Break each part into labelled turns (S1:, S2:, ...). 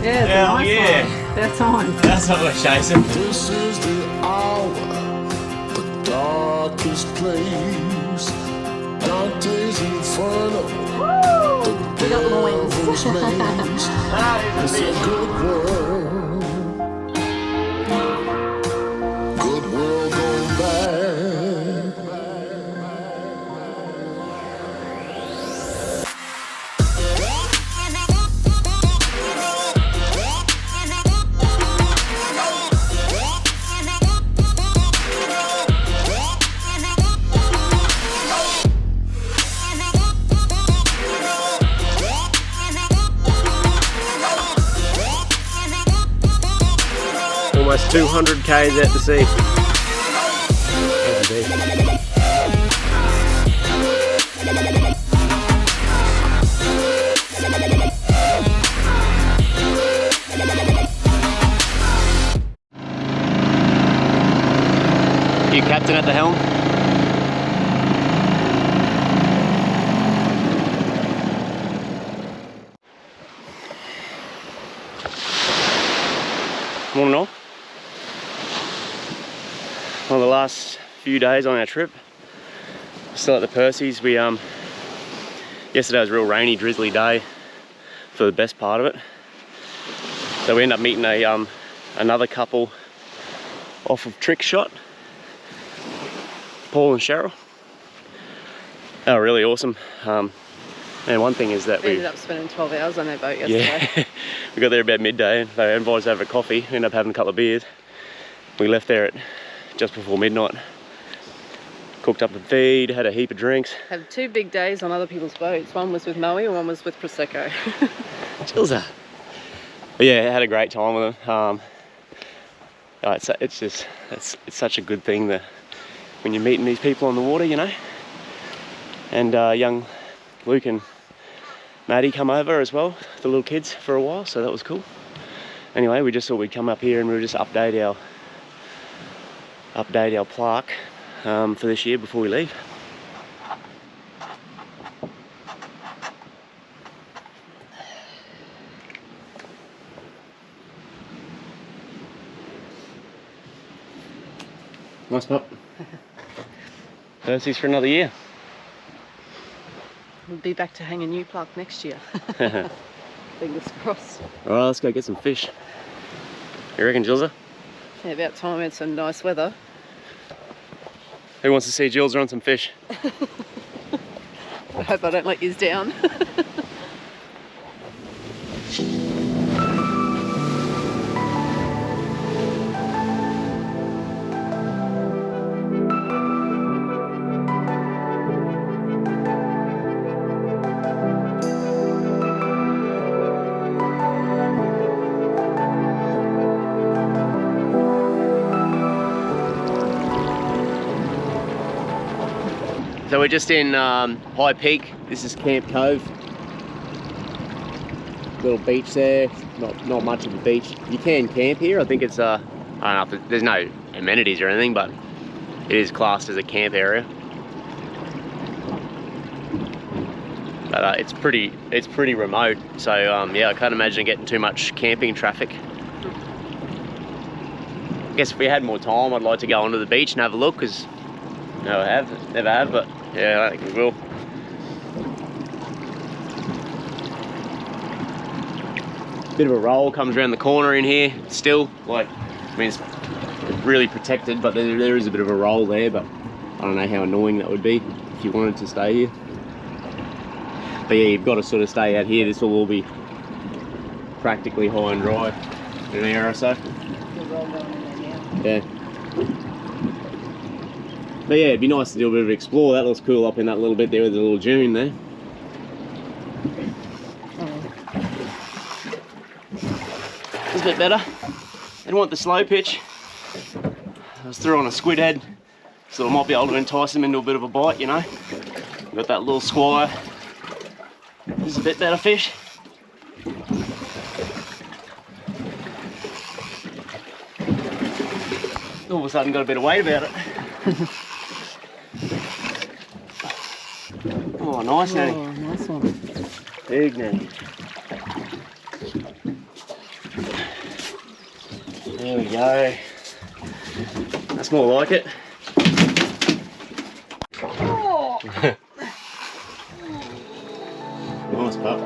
S1: Yeah, it's a nice one. That's on.
S2: That's what we're chasing.
S3: This is the hour, the darkest place. Dante's Inferno.
S1: Woo! We got the wings.
S3: It's a good world. Good world going bad.
S2: Almost 200 k's out to sea. You captain at the helm? Morning all. Well, the last few days on our trip, still at the Percy's. We yesterday was a real rainy, drizzly day for the best part of it. So we ended up meeting a another couple off of Trick Shot, Paul and Cheryl. They were really awesome. And one thing is that we
S1: ended up spending 12 hours on their boat yesterday.
S2: Yeah, we got there about midday and they invited us over a coffee. We ended up having a couple of beers. We left there at just before midnight. Cooked up a feed, had a heap of drinks.
S1: Had 2 big days on other people's boats. One was with Moe and one was with Prosecco.
S2: Chills. But yeah, had a great time with them. It's such a good thing that when you're meeting these people on the water, you know. And young Luke and Maddie come over as well, the little kids, for a while, so that was cool. Anyway, we just thought we'd come up here and we'll just update our plaque for this year before we leave. Nice pup. Percy's for another year.
S1: We'll be back to hang a new plaque next year. Fingers crossed.
S2: Alright, let's go get some fish. You reckon, Jilza?
S1: Yeah, about time. It's some nice weather.
S2: Who wants to see Jilza on some fish?
S1: I hope I don't let yous down.
S2: So we're just in High Peak. This is Camp Cove. Little beach there. Not much of a beach. You can camp here. I think it's I don't know if there's no amenities or anything, but it is classed as a camp area. But it's pretty remote. So yeah, I can't imagine getting too much camping traffic. I guess if we had more time, I'd like to go onto the beach and have a look, because never have, but yeah, I think we will. Bit of a roll comes around the corner in here still, like, I mean, it's really protected, but there is a bit of a roll there, but I don't know how annoying that would be if you wanted to stay here. But yeah, you've got to sort of stay out here. This will all be practically high and dry in an hour or so. Yeah. But yeah, it'd be nice to do a bit of explore. That looks cool up in that little bit there with the little dune there. It's a bit better. Didn't want the slow pitch. I was threw on a squid head, so I might be able to entice them into a bit of a bite, you know. Got that little squire. This is a bit better fish. All of a sudden got a bit of weight about it. Oh, nice nanny.
S1: Oh, nice one.
S2: Big nanny. There we go. That's more like it.
S1: Oh.
S2: Nice pup.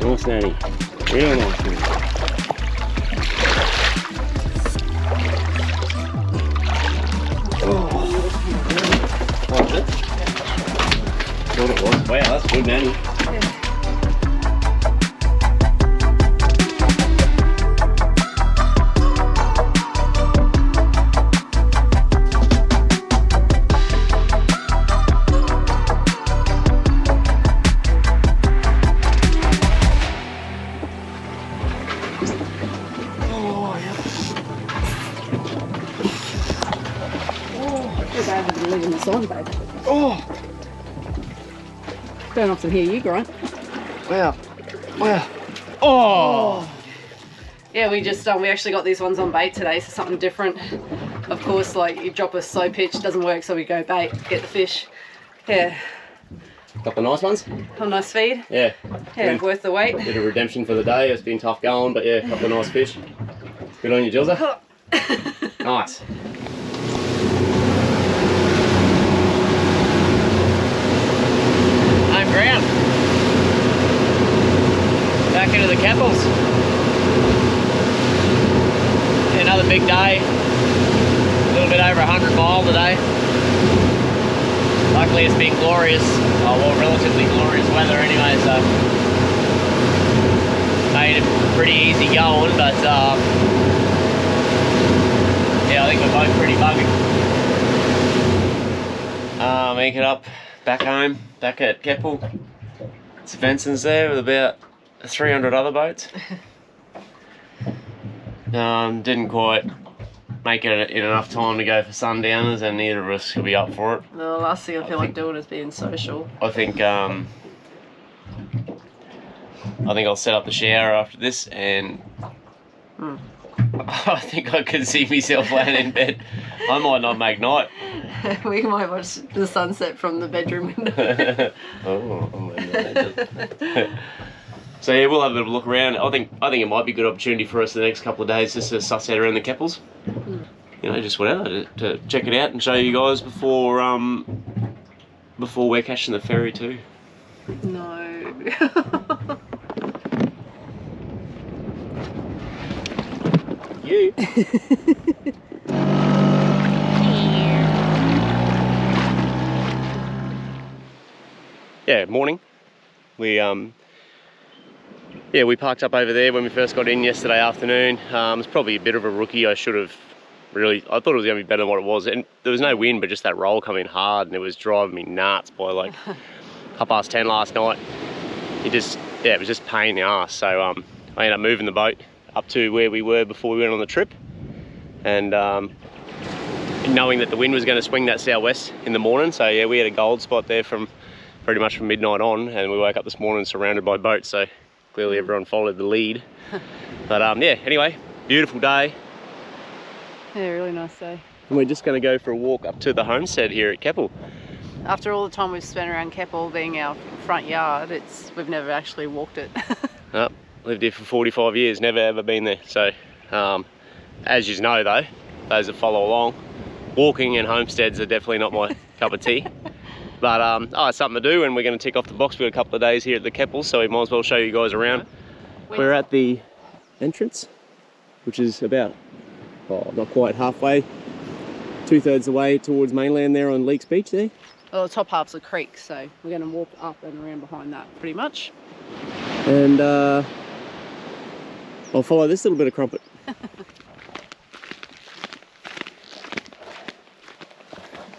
S2: Nice nanny. Real nice nanny. Oh. Was it? Thought it was. Wow, that's good nanny.
S1: On, babe.
S2: Oh!
S1: Don't often hear you grunt.
S2: Wow. Wow. Oh!
S1: Yeah, we actually got these ones on bait today, so something different. Of course, like you drop a slow pitch, doesn't work, so we go bait, get the fish. Yeah.
S2: Couple of nice ones?
S1: A nice feed.
S2: Yeah.
S1: Yeah, worth the wait.
S2: Bit of redemption for the day. It's been tough going, but yeah, a couple of nice fish. Good on you, Jilza. Nice. Home ground. Back into the Keppels. Another big day. A little bit over 100 miles today. Luckily it's been glorious, well, relatively glorious weather anyway, so made it pretty easy going, but yeah, I think we're both pretty buggered. Make it up back home, back at Keppel. Svensson's there with about 300 other boats. Didn't quite make it in enough time to go for sundowners, and neither of us could be up for it.
S1: The last thing I feel like doing is being social.
S2: I think I'll set up the shower after this, and I think I could see myself laying in bed. I might not make night.
S1: We might watch the sunset from the bedroom window.
S2: So yeah, we'll have a bit of a look around. I think it might be a good opportunity for us the next couple of days just to suss out around the Keppels. You know, just whatever, to check it out and show you guys before we're catching the ferry too.
S1: No.
S2: You. Yeah, morning. We parked up over there when we first got in yesterday afternoon. It's probably a bit of a rookie. I thought it was going to be better than what it was. And there was no wind, but just that roll coming hard, and it was driving me nuts by like 10:30 last night. It was just pain in the ass. So I ended up moving the boat up to where we were before we went on the trip. And knowing that the wind was going to swing that southwest in the morning. So yeah, we had a gold spot there from pretty much from midnight on, and we woke up this morning surrounded by boats. So clearly everyone followed the lead. But yeah, anyway, beautiful day.
S1: Yeah, really nice day.
S2: And we're just going to go for a walk up to the homestead here at Keppel.
S1: After all the time we've spent around Keppel being our front yard, we've never actually walked it.
S2: Nope, lived here for 45 years, never ever been there. So as you know though, those that follow along, walking and homesteads are definitely not my cup of tea. But it's something to do, and we're going to tick off the box. We've got a couple of days here at the Keppel, so we might as well show you guys around. We're at the entrance, which is about, not quite halfway, 2/3 the way towards mainland there on Leaks Beach there.
S1: Well, the top half's a creek, so we're going to walk up and around behind that pretty much.
S2: And I'll follow this little bit of crumpet.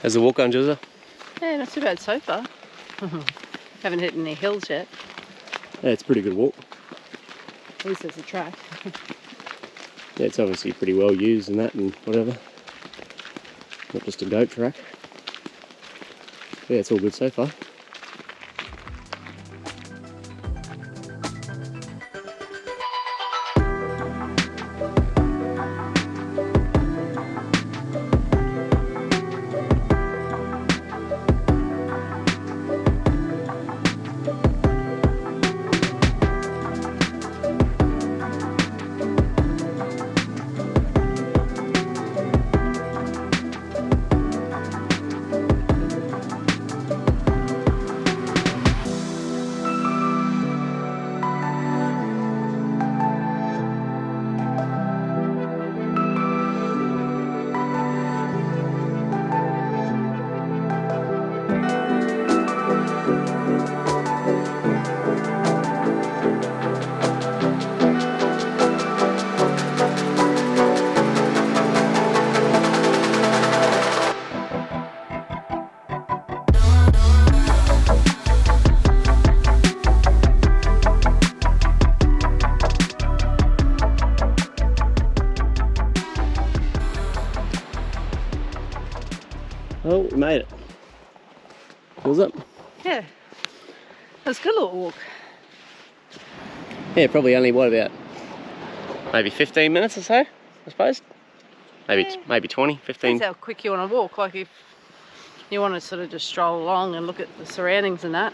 S2: How's the walk going, Jilza?
S1: Yeah, not too bad so far. Haven't hit any hills yet.
S2: Yeah, it's a pretty good walk.
S1: At least there's a track.
S2: Yeah, it's obviously pretty well used and that and whatever. not just a goat track. Yeah, it's all good so far. Oh, we made it. Was it?
S1: Yeah. That's a good little walk.
S2: Yeah, probably only, what, about maybe 15 minutes or so, I suppose? Maybe 20, 15.
S1: Depends how quick you want to walk. Like if you want to sort of just stroll along and look at the surroundings and that,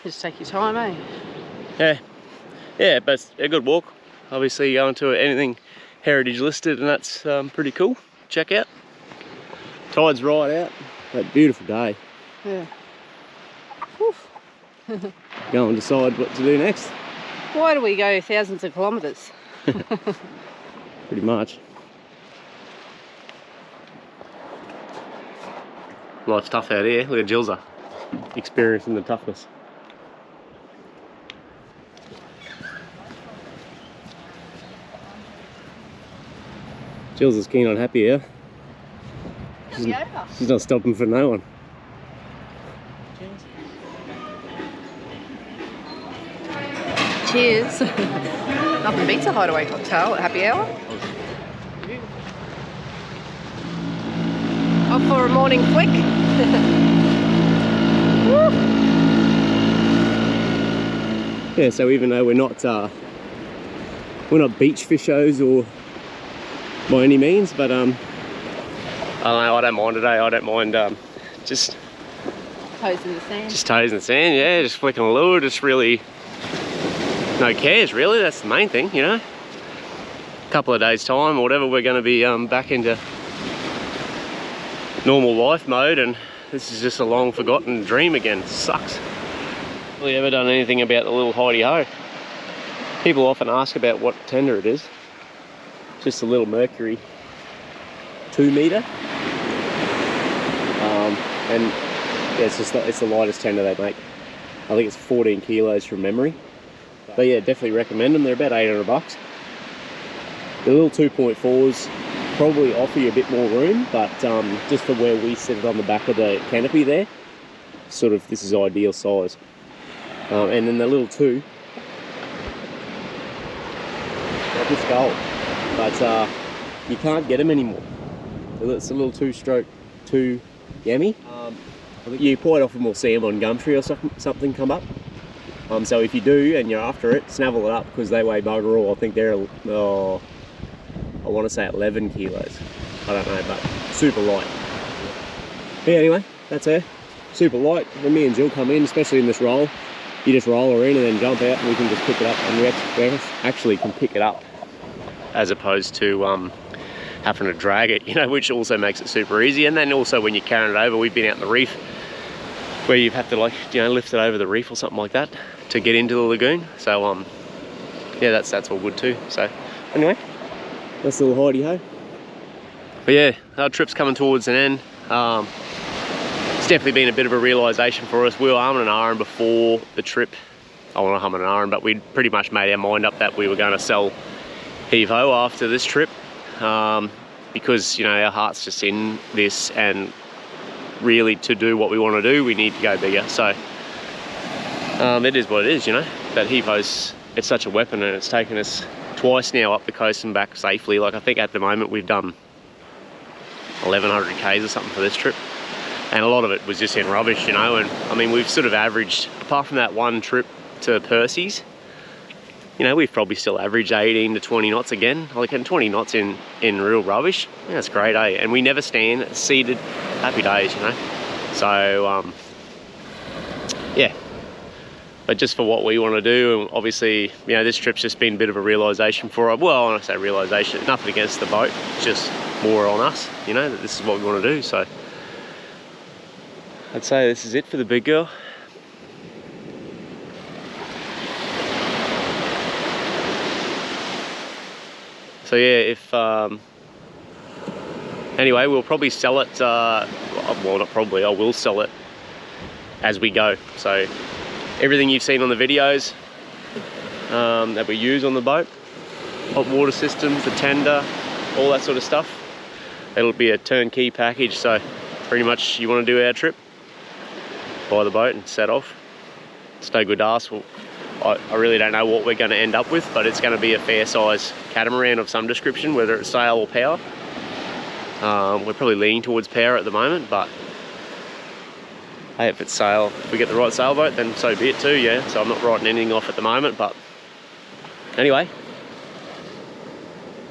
S1: just take your time, eh?
S2: Yeah, but it's a good walk. Obviously going to anything heritage listed, and that's pretty cool. Check out. Tide's right out. That beautiful day.
S1: Yeah.
S2: Go and decide what to do next.
S1: Why do we go thousands of kilometres?
S2: Pretty much. Life's tough out here. Look at Jill's experiencing the toughness. Jill's is keen on happy hour. She's not stopping for no one.
S1: Cheers. Nothing beats a hideaway cocktail at happy hour. Off for a morning flick.
S2: Yeah, so even though we're not beach fishers or by any means, but I don't know, I don't mind today. I don't mind just
S1: Toes in the sand.
S2: Just toes in the sand, yeah, just flicking a lure, just really no cares really, that's the main thing, you know. A couple of days time or whatever, we're going to be back into normal life mode, and this is just a long forgotten dream again. Sucks. Really ever done anything about the little Heave Ho? People often ask about what tender it is. Just a little Mercury 2 meter, and yeah, it's the lightest tender they make. I think it's 14 kilos from memory. But yeah, definitely recommend them. They're about 800 bucks. The little 2.4s probably offer you a bit more room, but just for where we sit it on the back of the canopy there, sort of this is ideal size. And then the little 2, they're just gold, but you can't get them anymore. It's a little 2-stroke 2 yammy. You quite often will see them on Gumtree or something come up. So if you do and you're after it, snavel it up because they weigh bugger all. I think they're, I want to say 11 kilos. I don't know, but super light. Yeah, anyway, that's her. Super light. When me and Jill come in, especially in this roll, you just roll her in and then jump out and we can just pick it up. And we actually can pick it up as opposed to having to drag it, you know, which also makes it super easy. And then also when you're carrying it over, we've been out in the reef where you have to, like, you know, lift it over the reef or something like that to get into the lagoon. So yeah, that's all good too. So anyway, that's a little Heave Ho. But yeah, our trip's coming towards an end. It's definitely been a bit of a realisation for us. We were arming and ahhing before the trip. I want to hum and ahhing, but we'd pretty much made our mind up that we were going to sell Heave Ho after this trip, because, you know, our heart's just in this, and really to do what we want to do, we need to go bigger. So it is what it is, you know. But Heave Ho's, it's such a weapon, and it's taken us twice now up the coast and back safely. Like, I think at the moment we've done 1100 k's or something for this trip, and a lot of it was just in rubbish, you know. And I mean, we've sort of averaged, apart from that one trip to Percy's, you know, we've probably still averaged 18 to 20 knots again. Like, and 20 knots in real rubbish, yeah, that's great, eh? And we never stand seated. Happy days, you know. So yeah, but just for what we want to do, and obviously, you know, this trip's just been a bit of a realisation for us. Well, when I say realisation, nothing against the boat, it's just more on us, you know, that this is what we want to do. So I'd say this is it for the big girl. So yeah, if anyway, we'll probably sell it, well, not probably, I will sell it as we go. So everything you've seen on the videos that we use on the boat, hot water systems, the tender, all that sort of stuff, it'll be a turnkey package. So pretty much, you want to do our trip, buy the boat and set off. It's no good to ask. Well, I really don't know what we're going to end up with, but it's going to be a fair size catamaran of some description, whether it's sail or power. We're probably leaning towards power at the moment, but hey, if it's sail, if we get the right sailboat, then so be it too, yeah. So I'm not writing anything off at the moment, but anyway,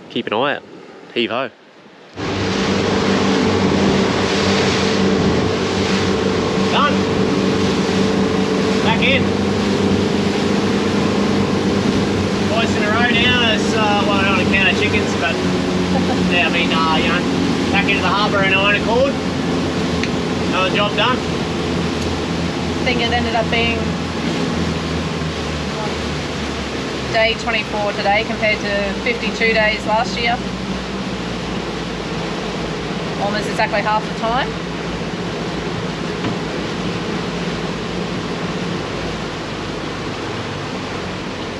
S2: keep an eye out. Heave ho. Done. Back in. Twice in a row now. It's, well, I don't want to count our chickens, but yeah, I mean, you know, back into the harbour in own accord. Another job done.
S1: I think it ended up being day 24 today compared to 52 days last year. Almost exactly half the time.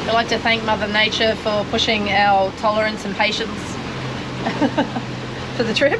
S1: I'd like to thank Mother Nature for pushing our tolerance and patience for the trip.